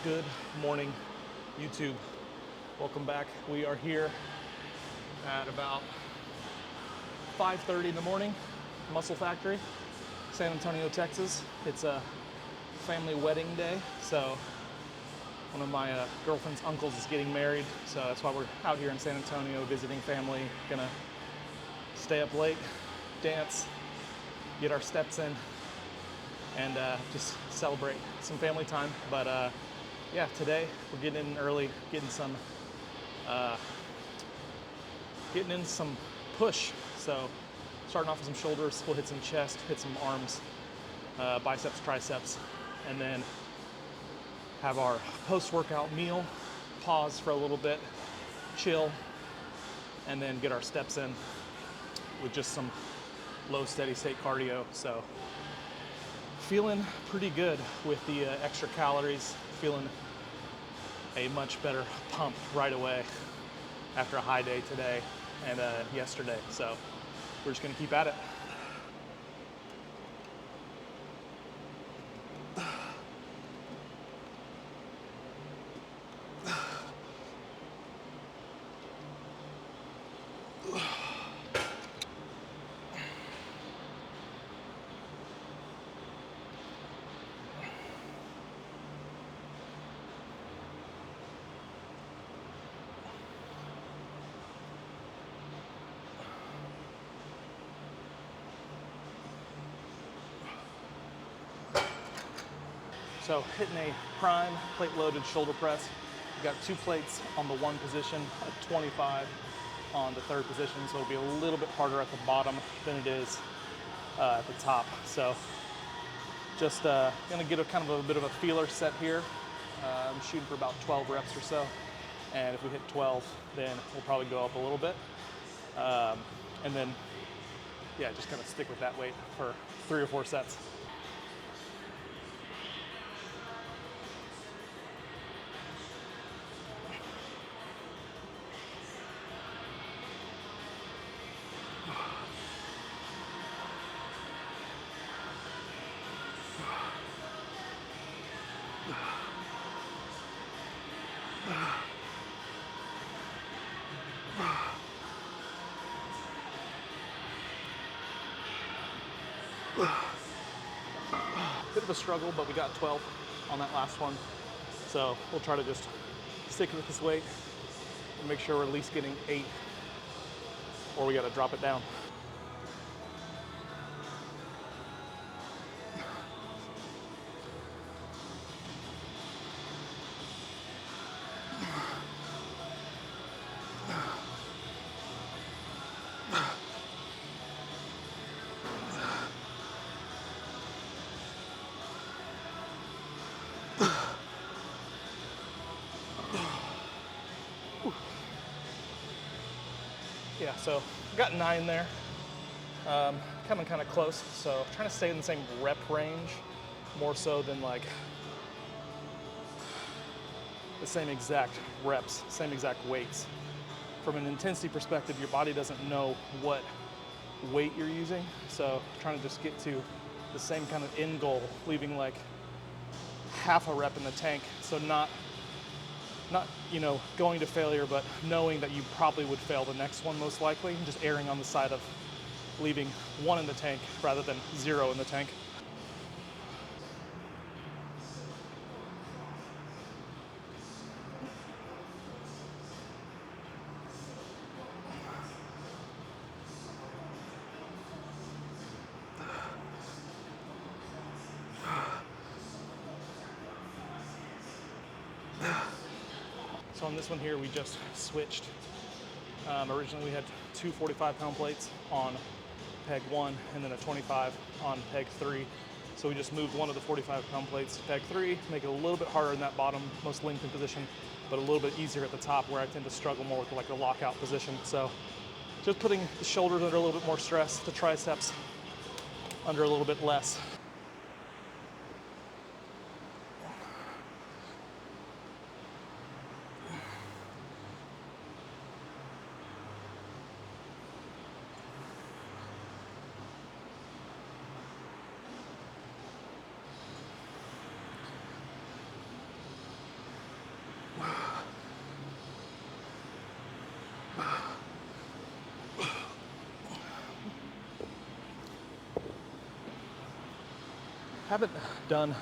Good morning, YouTube. Welcome back. We are here at about 5:30 in the morning, Muscle Factory, San Antonio, Texas. It's a family wedding day, so one of my girlfriend's uncles is getting married, so that's why we're out here in San Antonio visiting family. Gonna stay up late, dance, get our steps in, and just celebrate some family time. But yeah, today we're getting in early, getting in some push. So starting off with some shoulders, we'll hit some chest, hit some arms, biceps, triceps, and then have our post-workout meal, pause for a little bit, chill, and then get our steps in with just some low steady state cardio. So feeling pretty good with the extra calories, feeling a much better pump right away after a high day today and yesterday. So we're just gonna keep at it. So hitting a prime plate loaded shoulder press. We've got 2 plates on the 1 position, a 25 on the 3rd position. So it'll be a little bit harder at the bottom than it is at the top. So just gonna get a kind of a bit of a feeler set here. I'm shooting for about 12 reps or so. And if we hit 12, then we'll probably go up a little bit. And then, yeah, just kind of stick with that weight for 3 or 4 sets. Bit of a struggle, but we got 12 on that last one. So we'll try to just stick with this weight and make sure we're at least getting 8, or we got to drop it down. Yeah, so got 9 there. Coming kind of close, so trying to stay in the same rep range, more so than like the same exact reps, same exact weights. From an intensity perspective, your body doesn't know what weight you're using, so trying to just get to the same kind of end goal, leaving like half a rep in the tank, so not going to failure, but knowing that you probably would fail the next one most likely, and just erring on the side of leaving 1 in the tank rather than 0 in the tank. So on this one here, we just switched. Originally we had 2 45-pound plates on peg 1 and then a 25 on peg 3. So we just moved one of the 45-pound plates to peg 3, make it a little bit harder in that bottom, most lengthened position, but a little bit easier at the top where I tend to struggle more with like a lockout position. So just putting the shoulders under a little bit more stress, the triceps under a little bit less. haven't done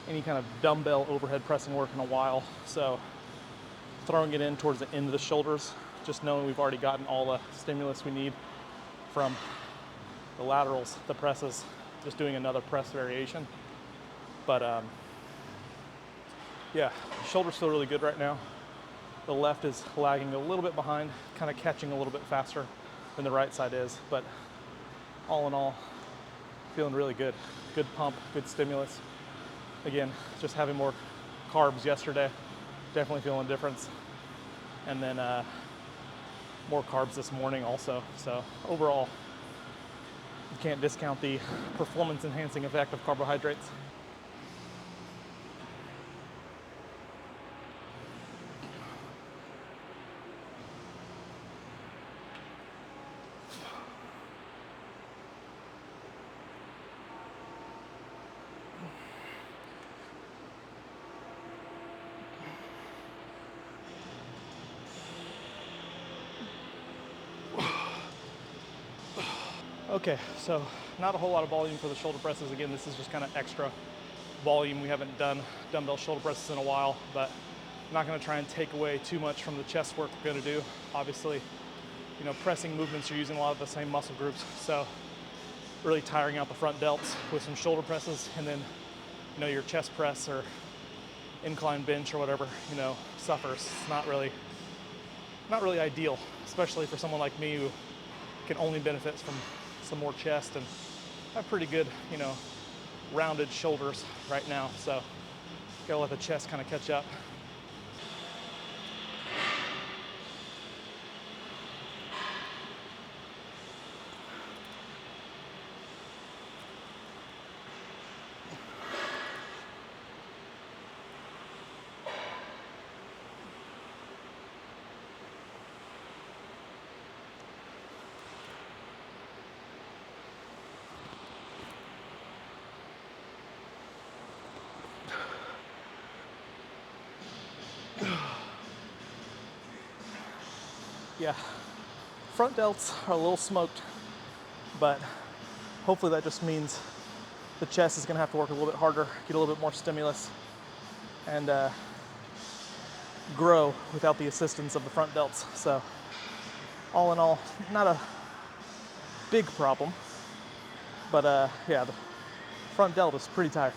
any kind of dumbbell overhead pressing work in a while, so throwing it in towards the end of the shoulders, just knowing we've already gotten all the stimulus we need from the laterals, the presses, just doing another press variation. But yeah, shoulders feel really good right now. The left is lagging a little bit behind, kind of catching a little bit faster than the right side is, but all in all, feeling really good. Good pump, good stimulus. Again, just having more carbs yesterday, definitely feeling a difference. And then more carbs this morning also. So overall, you can't discount the performance enhancing effect of carbohydrates. Okay, so not a whole lot of volume for the shoulder presses. Again, this is just kind of extra volume. We haven't done dumbbell shoulder presses in a while, but I'm not gonna try and take away too much from the chest work we're gonna do. Obviously, you know, pressing movements, you're using a lot of the same muscle groups, so really tiring out the front delts with some shoulder presses, and then, you know, your chest press or incline bench or whatever, you know, suffers. It's not really ideal, especially for someone like me who can only benefit from some more chest and have pretty good, you know, rounded shoulders right now. So gotta let the chest kind of catch up. Yeah, front delts are a little smoked, but hopefully that just means the chest is gonna have to work a little bit harder, get a little bit more stimulus, and grow without the assistance of the front delts. So all in all, not a big problem, but yeah, the front delt is pretty tight.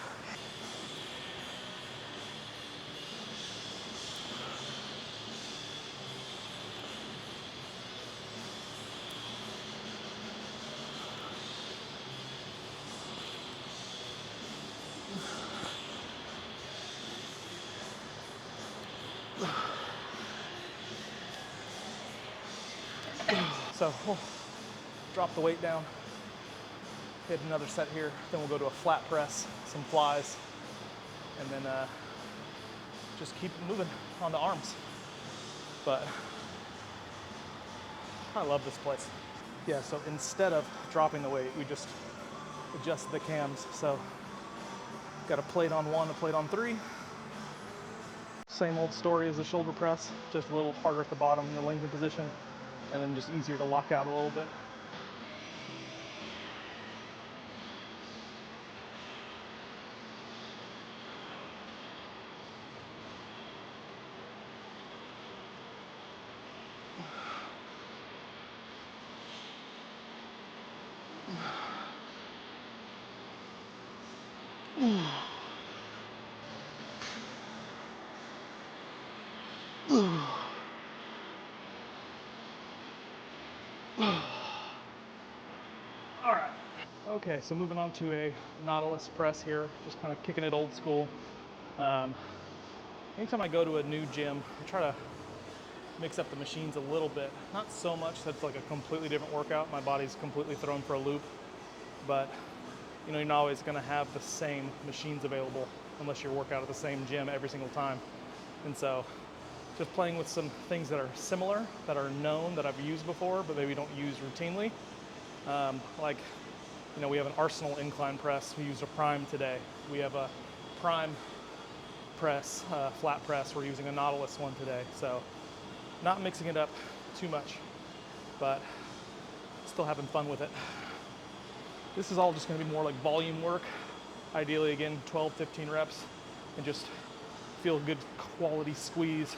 So we'll drop the weight down, hit another set here, then we'll go to a flat press, some flies, and then just keep moving on the arms. But I love this place. Yeah, so instead of dropping the weight, we just adjust the cams. So got a plate on 1, a plate on 3. Same old story as the shoulder press, just a little harder at the bottom in the lengthened position, and then just easier to lock out a little bit. All right. Okay, so moving on to a Nautilus press here, just kind of kicking it old school. Anytime I go to a new gym, I try to mix up the machines a little bit. Not so much that it's like a completely different workout. My body's completely thrown for a loop, but you know, you're not always going to have the same machines available unless you work out at the same gym every single time. And so just playing with some things that are similar, that are known, that I've used before, but maybe don't use routinely. Like, you know, we have an Arsenal incline press. We used a Prime today. We have a Prime press, flat press. We're using a Nautilus one today. So not mixing it up too much, but still having fun with it. This is all just gonna be more like volume work Ideally, again, 12, 15 reps, and just feel a good quality squeeze.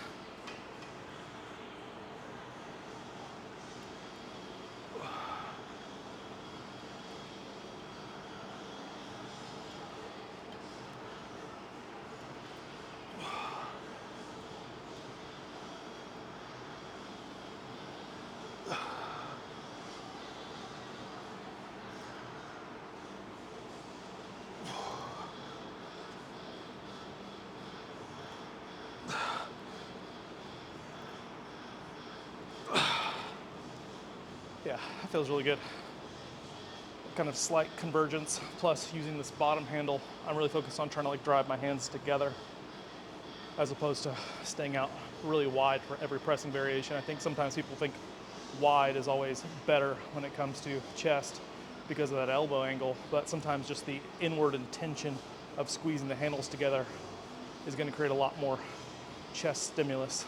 Yeah, that feels really good. Kind of slight convergence, plus using this bottom handle, I'm really focused on trying to like drive my hands together as opposed to staying out really wide for every pressing variation. I think sometimes people think wide is always better when it comes to chest because of that elbow angle, but sometimes just the inward intention of squeezing the handles together is going to create a lot more chest stimulus.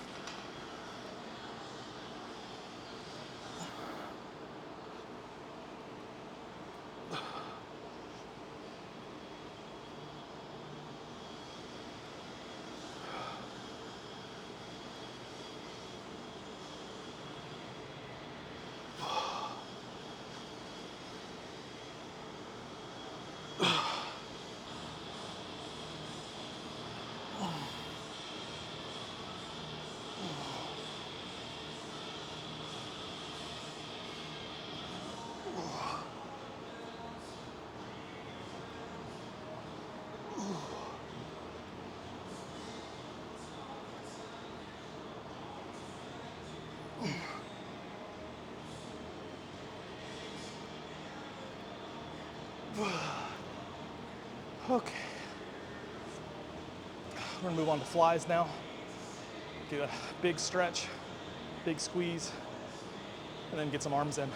Okay. We're gonna move on to flies now. Get a big stretch, big squeeze, and then get some arms in.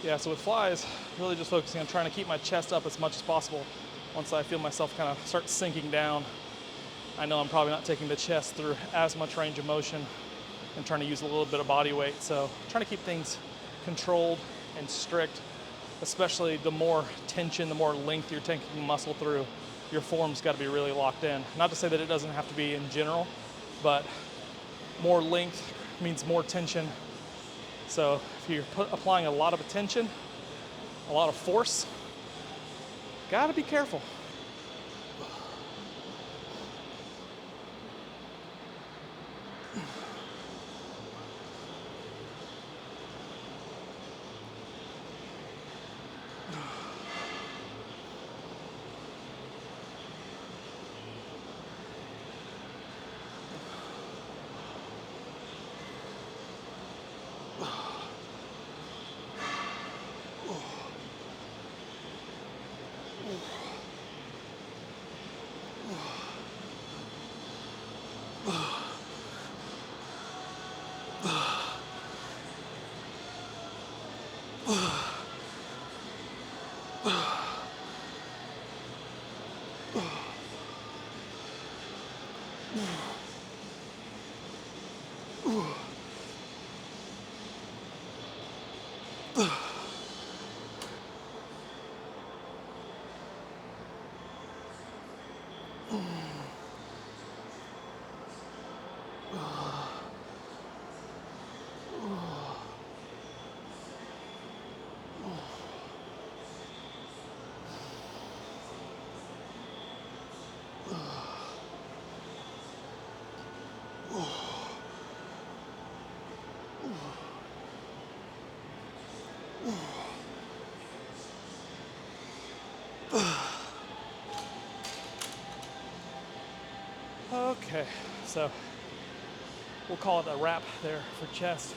Yeah, so with flies, really just focusing on trying to keep my chest up as much as possible. Once I feel myself kind of start sinking down, I know I'm probably not taking the chest through as much range of motion and trying to use a little bit of body weight. So trying to keep things controlled and strict, especially the more tension, the more length you're taking muscle through, your form's got to be really locked in. Not to say that it doesn't have to be in general, but more length means more tension. So if you're applying a lot of attention, a lot of force, gotta be careful. Okay, so we'll call it a wrap there for chest.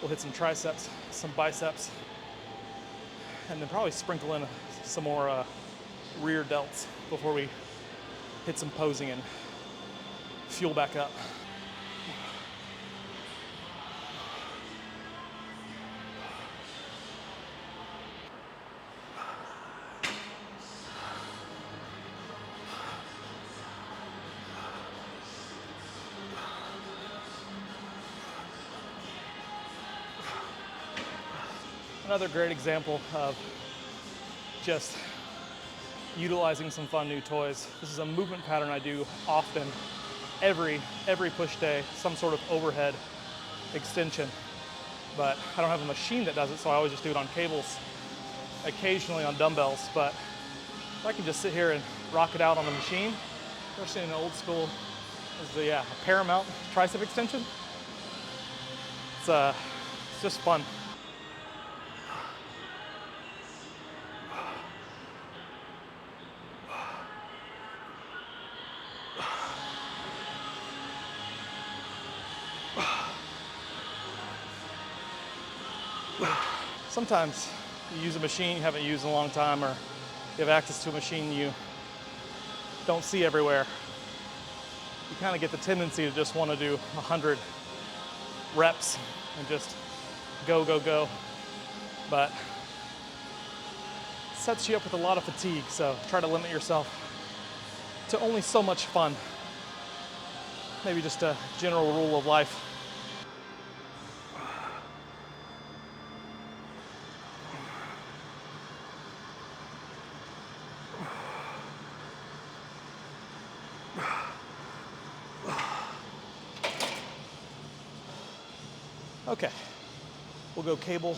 We'll hit some triceps, some biceps, and then probably sprinkle in some more rear delts before we hit some posing and fuel back up. Another great example of just utilizing some fun new toys. This is a movement pattern I do often, every push day, some sort of overhead extension. But I don't have a machine that does it, so I always just do it on cables, occasionally on dumbbells. But if I can just sit here and rock it out on the machine, especially in the old school, is the a Paramount tricep extension. It's just fun. Sometimes you use a machine you haven't used in a long time, or you have access to a machine you don't see everywhere. You kind of get the tendency to just want to do 100 reps and just go, go, go. But it sets you up with a lot of fatigue, so try to limit yourself to only so much fun. Maybe just a general rule of life. Okay, we'll go cable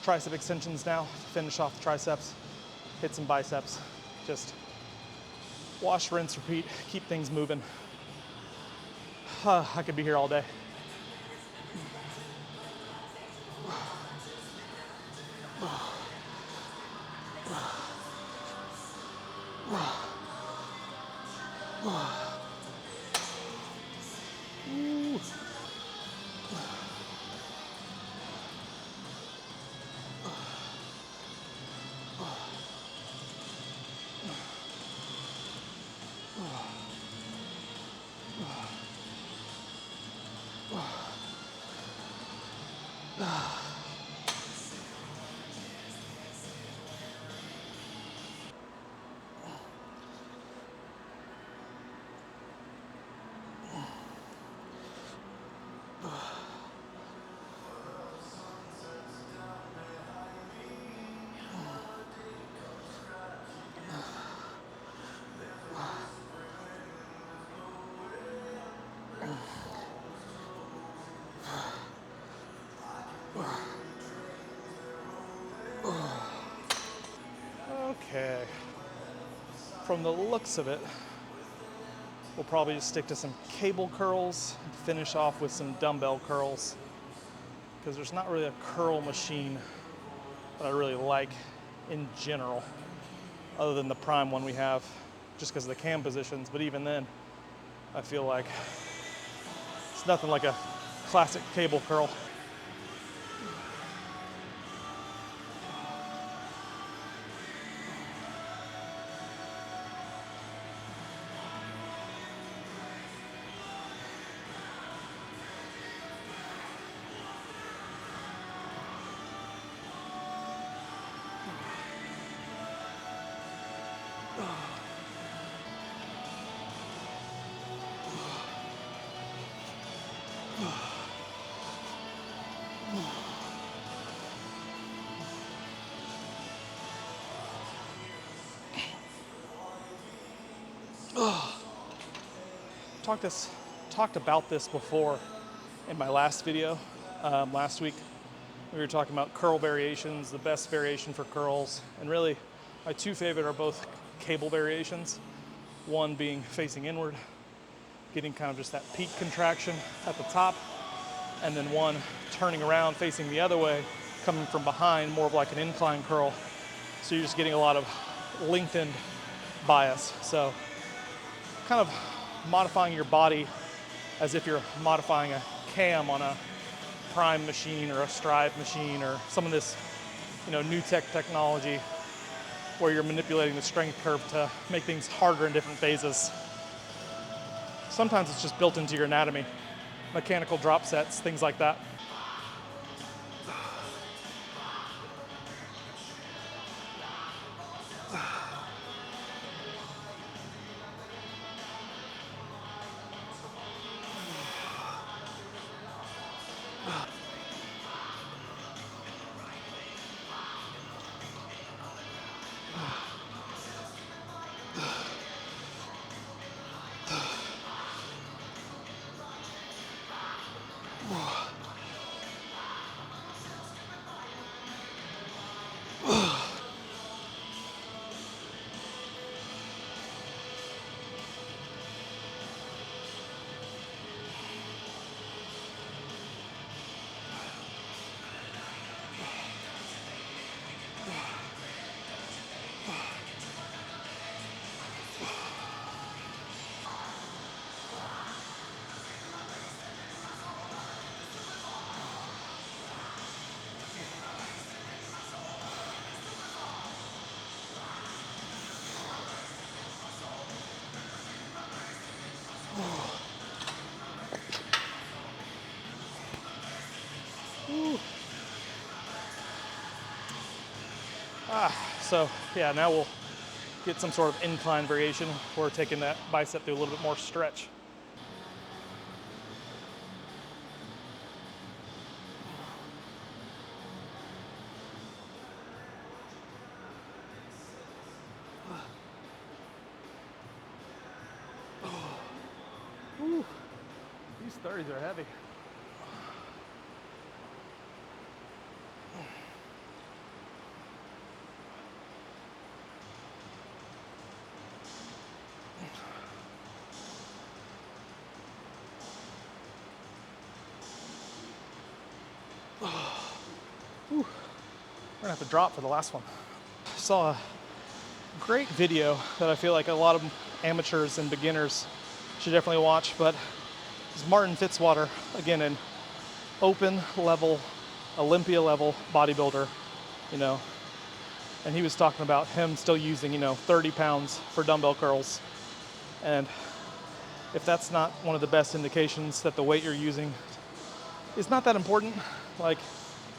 tricep extensions now to finish off the triceps, hit some biceps, just wash, rinse, repeat, keep things moving. I could be here all day. Okay, from the looks of it, we'll probably just stick to some cable curls and finish off with some dumbbell curls, because there's not really a curl machine that I really like in general, other than the prime one we have, just because of the cam positions. But even then, I feel like it's nothing like a classic cable curl. Talked about this before in my last video. Last week we were talking about curl variations, the best variation for curls, and really my two favorite are both cable variations. One being facing inward, getting kind of just that peak contraction at the top, and then one turning around facing the other way, coming from behind, more of like an incline curl. So you're just getting a lot of lengthened bias. So kind of modifying your body as if you're modifying a cam on a Prime machine or a Strive machine or some of this, new technology where you're manipulating the strength curve to make things harder in different phases. Sometimes it's just built into your anatomy, mechanical drop sets, things like that. So yeah, now we'll get some sort of incline variation. We're taking that bicep through a little bit more stretch. Ooh, these 30s are heavy. We're gonna have to drop for the last one. Saw a great video that I feel like a lot of amateurs and beginners should definitely watch, but it's Martin Fitzwater, again, an open level, Olympia level bodybuilder, and he was talking about him still using, 30 pounds for dumbbell curls. And if that's not one of the best indications that the weight you're using is not that important, like,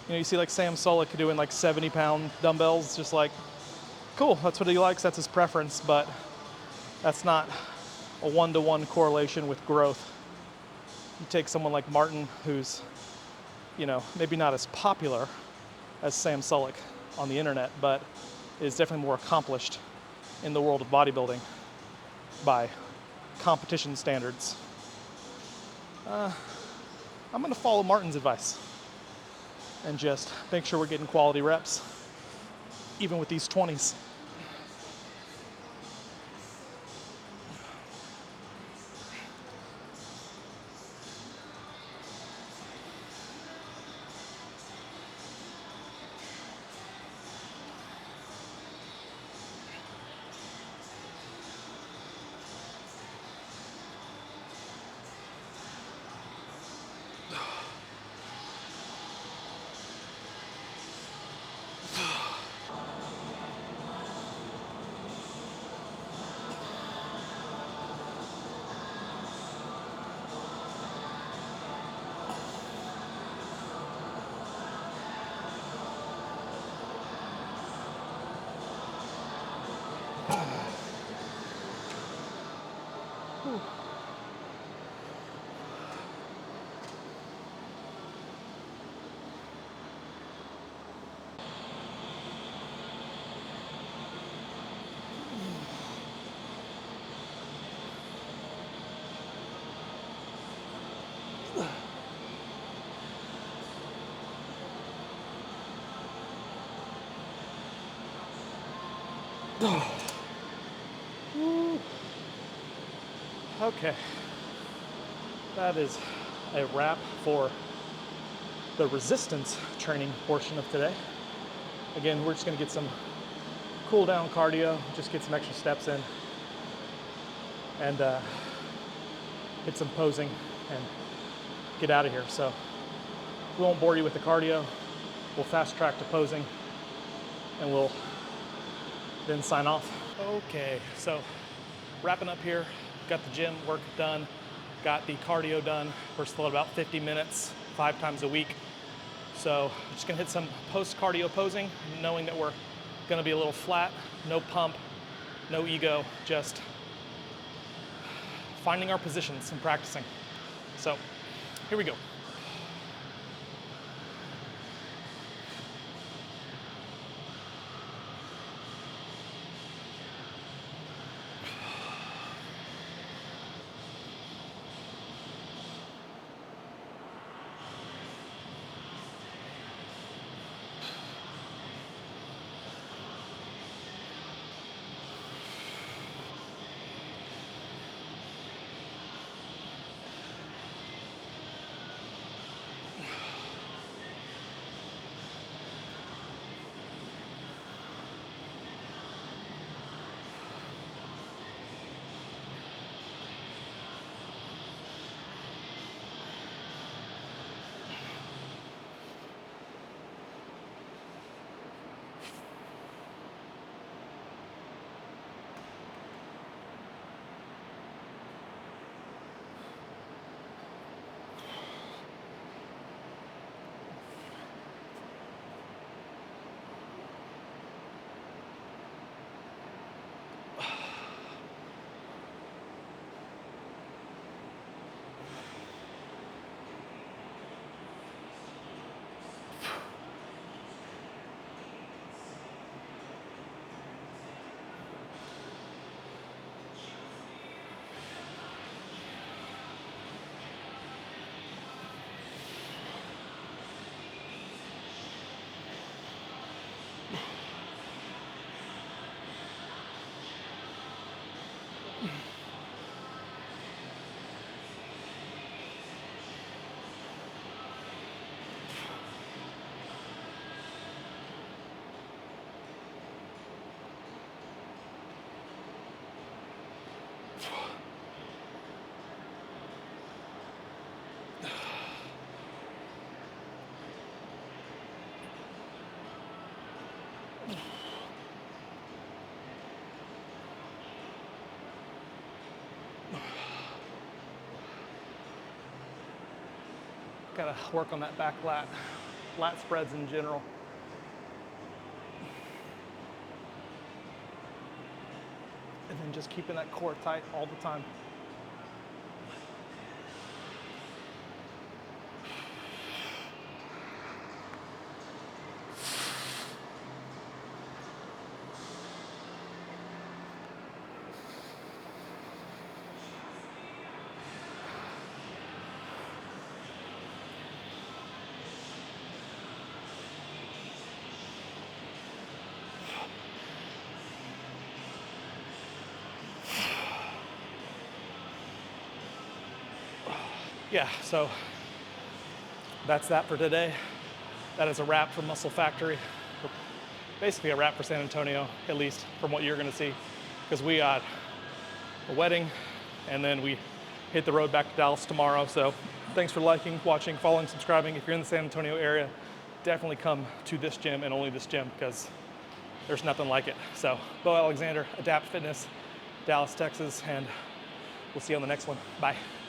you see like Sam Sulek doing like 70-pound dumbbells, just like, cool, that's what he likes, that's his preference, but that's not a one-to-one correlation with growth. You take someone like Martin, who's, maybe not as popular as Sam Sulek on the internet, but is definitely more accomplished in the world of bodybuilding by competition standards. I'm gonna follow Martin's advice and just make sure we're getting quality reps, even with these 20s. Okay, that is a wrap for the resistance training portion of today. Again, we're just gonna get some cool down cardio, just get some extra steps in. And hit some posing, and get out of here. So we won't bore you with the cardio. We'll fast track to posing, and we'll then sign off. Okay, so wrapping up here, got the gym work done, got the cardio done. We're still at about 50 minutes, 5 times a week. So I'm just gonna hit some post-cardio posing, knowing that we're gonna be a little flat, no pump, no ego, just finding our positions and practicing. So here we go. Gotta work on that back lat spreads in general. And then just keeping that core tight all the time. Yeah, so that's that for today. That is a wrap for Muscle Factory. Basically a wrap for San Antonio, at least from what you're gonna see, because we got a wedding and then we hit the road back to Dallas tomorrow. So thanks for liking, watching, following, subscribing. If you're in the San Antonio area, definitely come to this gym and only this gym, because there's nothing like it. So Bo Alexander, Adapt Fitness, Dallas, Texas, and we'll see you on the next one. Bye.